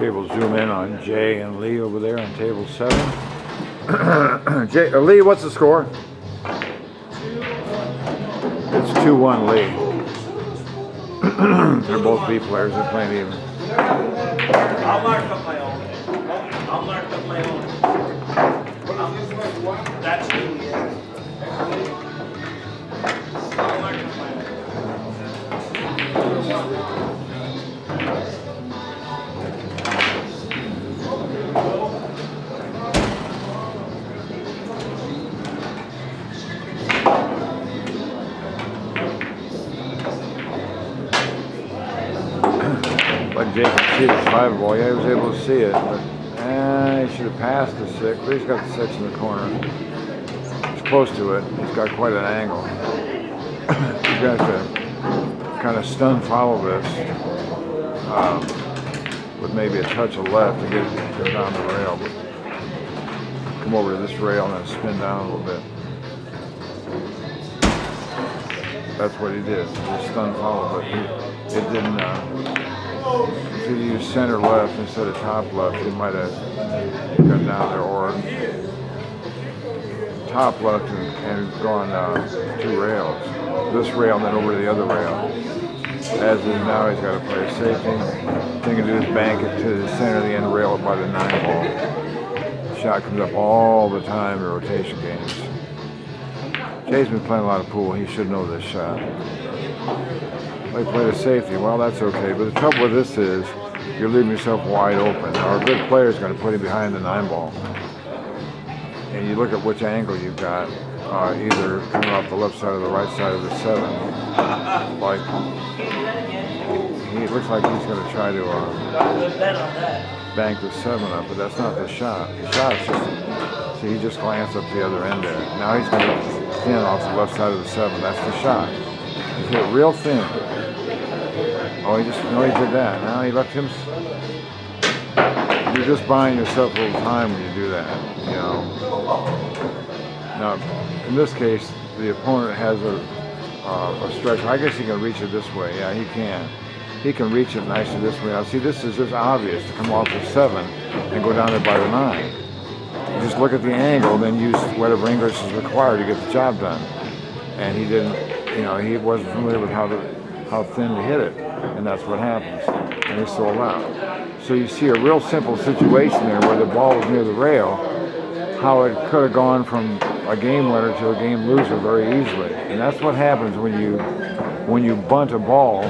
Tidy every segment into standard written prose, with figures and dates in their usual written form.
Okay, we'll zoom in on Jay and Lee over there on table 7. Lee, what's the score? It's 2-1 Lee. They're both B players. They're playing even. I'll mark up my own. I'll mark up my own. That's me. I'll mark up my own. But Jay can see the 5 ball. Yeah, he was able to see it, but he should have passed the 6. But he's got the 6 in the corner. He's close to it. He's got quite an angle. He's got to kind of stun follow this with maybe a touch of left to get down the rail. But come over to this rail and then spin down a little bit. That's what he did. Just stun follow, but it didn't. If he used center left instead of top left, he might have gone down there, or top left and gone 2 rails. This rail and then over to the other rail. As is now, he's got to play a safety. Thing to do is bank it to the center of the end rail by the 9 ball. Shot comes up all the time in rotation games. Jay's been playing a lot of pool. He should know this shot. They played a safety. Well, that's okay. But the trouble with this is you're leaving yourself wide open. Now, a good player is going to put him behind the 9 ball. And you look at which angle you've got, either coming off the left side or the right side of the 7. Like, it looks like he's going to try to bank the 7 up, but that's not the shot. The shot's just, see, he just glanced up the other end there. Now he's going to thin off the left side of the 7. That's the shot. He hit it real thin. Oh, he did that. Now he left him. You're just buying yourself a little time when you do that, you know. Now, in this case, the opponent has a stretch. I guess he can reach it this way. Yeah, he can. He can reach it nicely this way. Now, see, this is just obvious to come off the 7 and go down there by the 9. You just look at the angle, then use whatever English is required to get the job done. And he didn't. You know, he wasn't familiar with how thin to hit it, and that's what happens. And he sold out. So you see a real simple situation there where the ball was near the rail, how it could have gone from a game winner to a game loser very easily. And that's what happens when you bunt a ball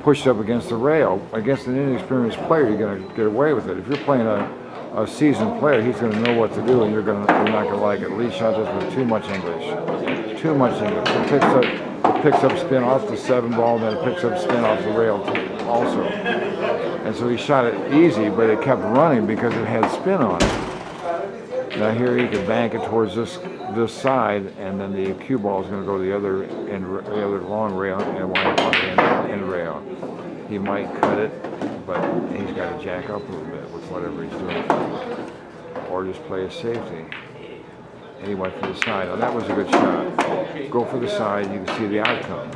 pushed up against the rail. Against an inexperienced player, you're going to get away with it. If you're playing a seasoned player, he's going to know what to do, and you're not going to like it. Lee shot this with too much English. Too much English. It picks up spin off the 7 ball, and then it picks up spin off the rail also. And so he shot it easy, but it kept running because it had spin on it. Now here he could bank it towards this side, and then the cue ball is going to go to the other long rail and wind up on the end rail. He might cut it, but he's got to jack up a little bit with whatever he's doing, or just play a safety. And he went for the side. Now that was a good shot. Go for the side, you can see the outcome.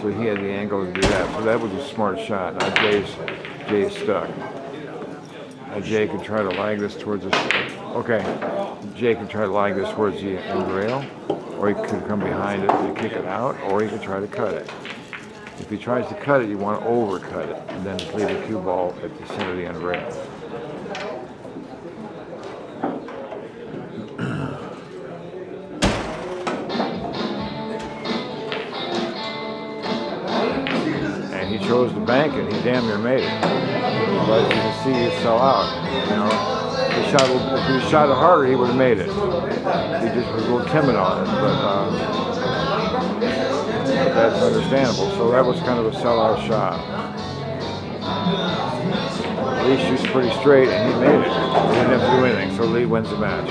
So he had the angle to do that. So that was a smart shot. Now Jay's stuck. Now Jay could try to lag this towards the. Okay, Jay could try to lag this towards the end rail, or he could come behind it and kick it out, or he could try to cut it. If he tries to cut it, you want to overcut it, and then leave the cue ball at the center of the end rail. He chose to bank it. He damn near made it. But you can see he fell out. You know, if he shot it harder, he would have made it. He just was a little timid on it, but that's understandable. So that was kind of a sellout shot. Lee shoots pretty straight, and he made it. He didn't have to do anything, so Lee wins the match.